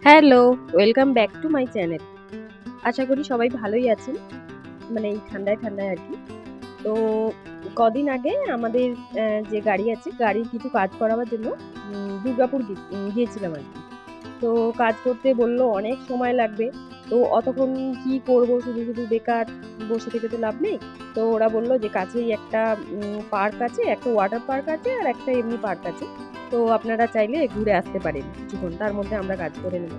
Hello, welcome back to my channel. আশা করি সবাই ভালোই আছেন, মানে এই ঠান্ডায় ঠান্ডায় আর কি। তো কদিন আগে আমাদের যে গাড়ি আছে, গাড়ির কিছু কাজ করাবার জন্য দুর্গাপুর গিয়েছিলাম আর কি। তো কাজ করতে বললো অনেক সময় লাগবে, তো অতক্ষণ কি করব, শুধু শুধু বেকার বসে থেকে তো লাভ নেই। তো ওরা বললো যে কাছেই একটা পার্ক আছে, একটা ওয়াটার পার্ক আছে আর একটা এমনি পার্ক আছে, তো আপনারা চাইলে ঘুরে আসতে পারেন কিছুক্ষণ, তার মধ্যে আমরা কাজ করে নেব।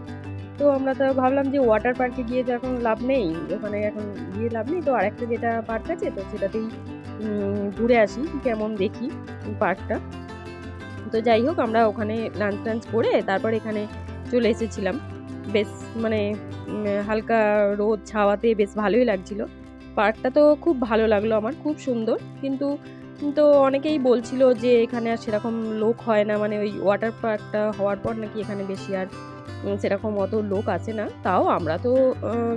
তো আমরা তো ভাবলাম যে ওয়াটার পার্কে গিয়ে তো এখন লাভ নেই, ওখানে এখন গিয়ে লাভ নেই, তো আরেকটা যেটা পার্ক আছে তো সেটাতেই ঘুরে আসি, কেমন দেখি পার্কটা। তো যাই হোক, আমরা ওখানে লাঞ্চ টাঞ্চ করে তারপর এখানে চলে এসেছিলাম। বেশ মানে হালকা রোদ ছাওয়াতে বেশ ভালোই লাগছিল। পার্কটা তো খুব ভালো লাগলো আমার, খুব সুন্দর। কিন্তু তো অনেকেই বলছিল যে এখানে আর সেরকম লোক হয় না, মানে ওই ওয়াটার পার্কটা হওয়ার পর নাকি এখানে বেশি আর সেরকম অত লোক আসে না। তাও আমরা তো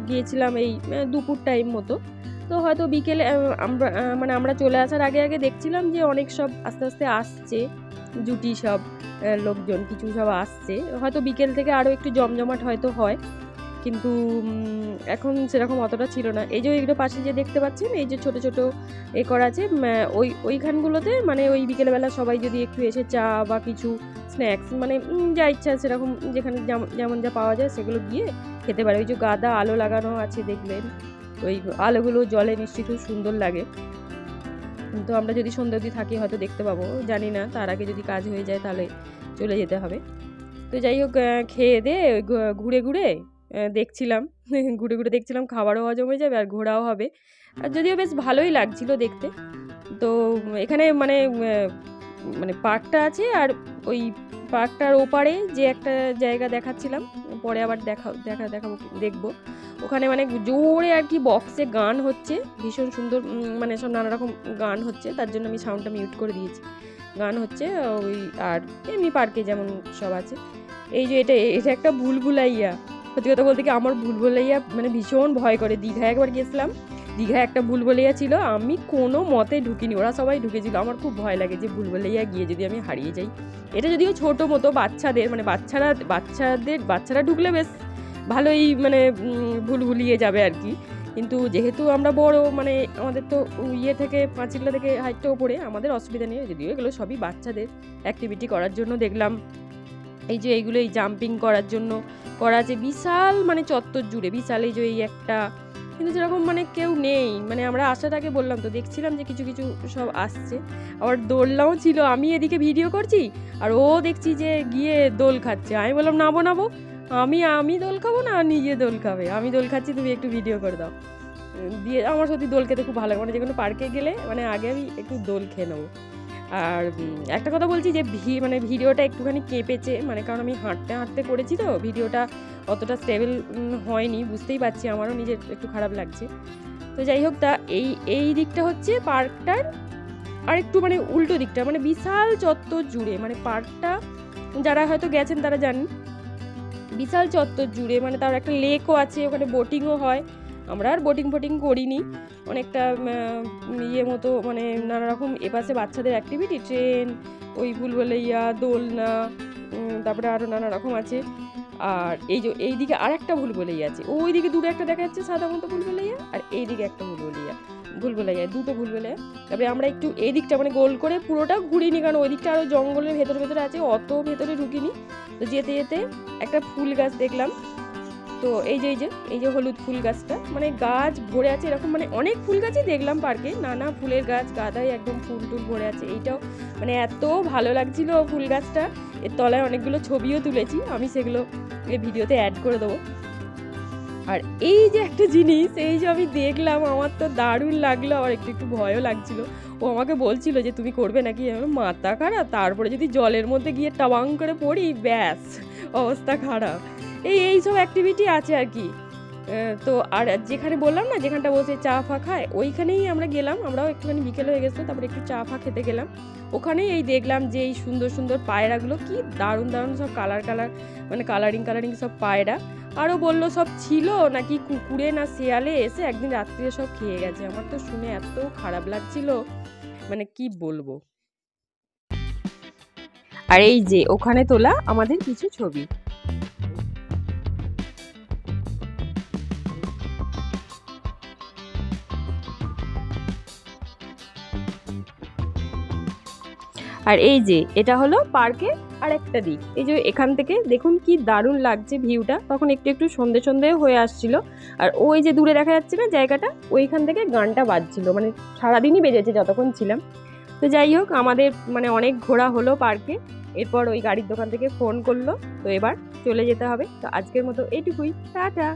গিয়েছিলাম এই দুপুর টাইম মতো, তো হয়তো বিকেলে আমরা মানে আমরা চলে আসার আগে আগে দেখছিলাম যে অনেক সব আস্তে আস্তে আসছে, জুটি সব লোকজন কিছু সব আসছে, হয়তো বিকেল থেকে আরও একটু জমজমাট হয়তো হয়, কিন্তু এখন সেরকম অতটা ছিল না। এই যে এগুলো পাশে যে দেখতে পাচ্ছেন, এই যে ছোট ছোট এ করা আছে, ওইখানগুলোতে মানে ওই বিকেলবেলা সবাই যদি একটু এসে চা বা কিছু স্ন্যাক্স মানে যা ইচ্ছা সেরকম যেখানে যেমন যা পাওয়া যায় সেগুলো গিয়ে খেতে পারে। ওই যে গাদা আলো লাগানো আছে দেখলেন, ওই আলোগুলো জলে নিশ্চয়ই খুব সুন্দর লাগে। তো আমরা যদি সন্ধ্যা অবধি থাকি হয়তো দেখতে পাবো, জানি না, তার আগে যদি কাজ হয়ে যায় তাহলে চলে যেতে হবে। তো যাই হোক, খেয়ে দিয়ে ঘুরে ঘুরে দেখছিলাম ঘুরে ঘুরে দেখছিলাম, খাবারও হজম হয়ে যাবে আর ঘোরাও হবে, আর যদিও বেশ ভালোই লাগছিল দেখতে। তো এখানে মানে মানে পার্কটা আছে, আর ওই পার্কটার ওপারে যে একটা জায়গা দেখাচ্ছিলাম, পরে আবার দেখাবো দেখবো, ওখানে মানে জোরে আর কি বক্সে গান হচ্ছে, ভীষণ সুন্দর, মানে সব নানা রকম গান হচ্ছে, তার জন্য আমি সাউন্ডটা মিউট করে দিয়েছি। গান হচ্ছে ওই, আর এমনি পার্কে যেমন সব আছে। এই যে এটা একটা ভুলভুলাইয়া, সত্যি কথা বলতে কি আমার ভুলভুলাইয়া মানে ভীষণ ভয় করে। দীঘায় একবার গেছিলাম, দীঘায় একটা ভুলভুলাইয়া ছিল, আমি কোনো মতে ঢুকিনি, ওরা সবাই ঢুকেছিল। আমার খুব ভয় লাগে যে ভুলভুলাইয়া গিয়ে যদি আমি হারিয়ে যাই। এটা যদিও ছোটো মতো বাচ্চাদের, মানে বাচ্চারা ঢুকলে বেশ ভালোই মানে ভুলিয়ে যাবে আর কি। কিন্তু যেহেতু আমরা বড়, মানে আমাদের তো ইয়ে থেকে পাঁচিলটা থেকে হাইটটা ওপরে, আমাদের অসুবিধা নেই। যদিও এগুলো সবই বাচ্চাদের অ্যাক্টিভিটি করার জন্য দেখলাম। এই যে এইগুলো এই জাম্পিং করার জন্য করা আছে, বিশাল মানে চত্বর জুড়ে বিশাল। এই যে এই একটা, কিন্তু সেরকম মানে কেউ নেই, মানে আমরা আসার আগে বললাম তো দেখছিলাম যে কিছু কিছু সব আসছে। আবার দোলনাও ছিল, আমি এদিকে ভিডিও করছি আর ও দেখছি যে গিয়ে দোল খাচ্ছে। আমি বললাম নাবো, আমি দোল খাবো না, নিজে দোল খাবে, আমি দোল খাচ্ছি, তুমি একটু ভিডিও করে দাও। দিয়ে আমার সত্যি দোল খেতে খুব ভালো লাগে, মানে যে কোনো পার্কে গেলে মানে আগে আমি একটু দোল খেয়ে নেবো। আর একটা কথা বলছি যে মানে ভিডিওটা একটুখানি কেঁপেছে, মানে কারণ আমি হাঁটতে হাঁটতে করেছি, তো ভিডিওটা অতটা স্টেবল হয়নি, বুঝতেই পারছি, আমারও নিজের একটু খারাপ লাগছে। তো যাই হোক, তা এই দিকটা হচ্ছে পার্কটার, আর একটু মানে উল্টো দিকটা, মানে বিশাল চত্বর জুড়ে, মানে পার্কটা যারা হয়তো গেছেন তারা জানেন, বিশাল চত্বর জুড়ে, মানে তার একটা লেকও আছে, ওখানে বোটিংও হয়। আমরা আর বোটিং করিনি, অনেকটা ইয়ে মতো, মানে নানা রকম এপাশে বাচ্চাদের অ্যাক্টিভিটি, ট্রেন, ওই ভুলভুলাইয়া, দোলনা, তারপরে আরও নানা রকম আছে। আর এই যে এইদিকে আর একটা ভুলভুলাইয়া আছে, ওইদিকে দূরে একটা দেখা যাচ্ছে সাদা মতো ভুলভুলাইয়া, আর এইদিকে একটা ভুলভুলাইয়া, দুটো ভুলভুলাইয়া। তারপরে আমরা একটু এই দিকটা মানে গোল করে পুরোটা ঘুরিনি, কারণ ওই দিকটা আরও জঙ্গলের ভেতরে আছে, অত ভেতরে ঢুকিনি। তো যেতে যেতে একটা ফুল গাছ দেখলাম, তো এই যে হলুদ ফুল গাছটা, মানে গাছ ভরে আছে এরকম, মানে অনেক ফুল গাছই দেখলাম পার্কে, নানা ফুলের গাছ, গাদায় একদম ফুল টুল ভরে আছে। এইটাও মানে এত ভালো লাগছিল ফুল গাছটা, এর তলায় অনেকগুলো ছবিও তুলেছি, আমি সেগুলো ভিডিওতে অ্যাড করে দেবো। আর এই যে একটা জিনিস, এই যে আমি দেখলাম, আমার তো দারুণ লাগলো, আমার একটু ভয়ও লাগছিল। ও আমাকে বলছিল যে তুমি করবে নাকি, মাথা খারাপ, তারপরে যদি জলের মধ্যে গিয়ে টাবাং করে পড়ি, ব্যাস অবস্থা খারাপ। এইসব অ্যাক্টিভিটি আছে আর কি। তো আর যেখানে বললাম না যেখানটা বসে চা ফা খায় ওইখানেই আমরা গেলাম, আমরাও একটুখানি বিকেল হয়ে গেছিলো, তারপরে একটু চা ফা খেতে গেলাম। ওখানেই এই দেখলাম যে এই সুন্দর সুন্দর পায়রাগুলো কি দারুণ দারুণ সব কালার কালার, মানে কালারিং কালারিং সব পায়রা। আরও বললো সব ছিল নাকি কুকুরে না শেয়ালে এসে একদিন রাত্রিরে সব খেয়ে গেছে। আমার তো শুনে এত খারাপ লাগছিল, মানে কি বলবো। আর এই যে ওখানে তোলা আমাদের কিছু ছবি। আর এই যে এটা হলো পার্কের আর একটা দিক, এই যে এখান থেকে দেখুন কি দারুণ লাগছে ভিউটা। তখন একটু একটু সন্ধে সন্ধে হয়ে আসছিল, আর ওই যে দূরে দেখা যাচ্ছে না জায়গাটা, ওইখান থেকে গানটা বাজছিল, মানে সারাদিনই বেজেছে যতক্ষণ ছিলাম। তো যাই হোক আমাদের মানে অনেক ঘোরা হলো পার্কে। এরপর ওই গাড়ির দোকান থেকে ফোন করলো, তো এবার চলে যেতে হবে। তো আজকের মতো এইটুকুই, টাটা।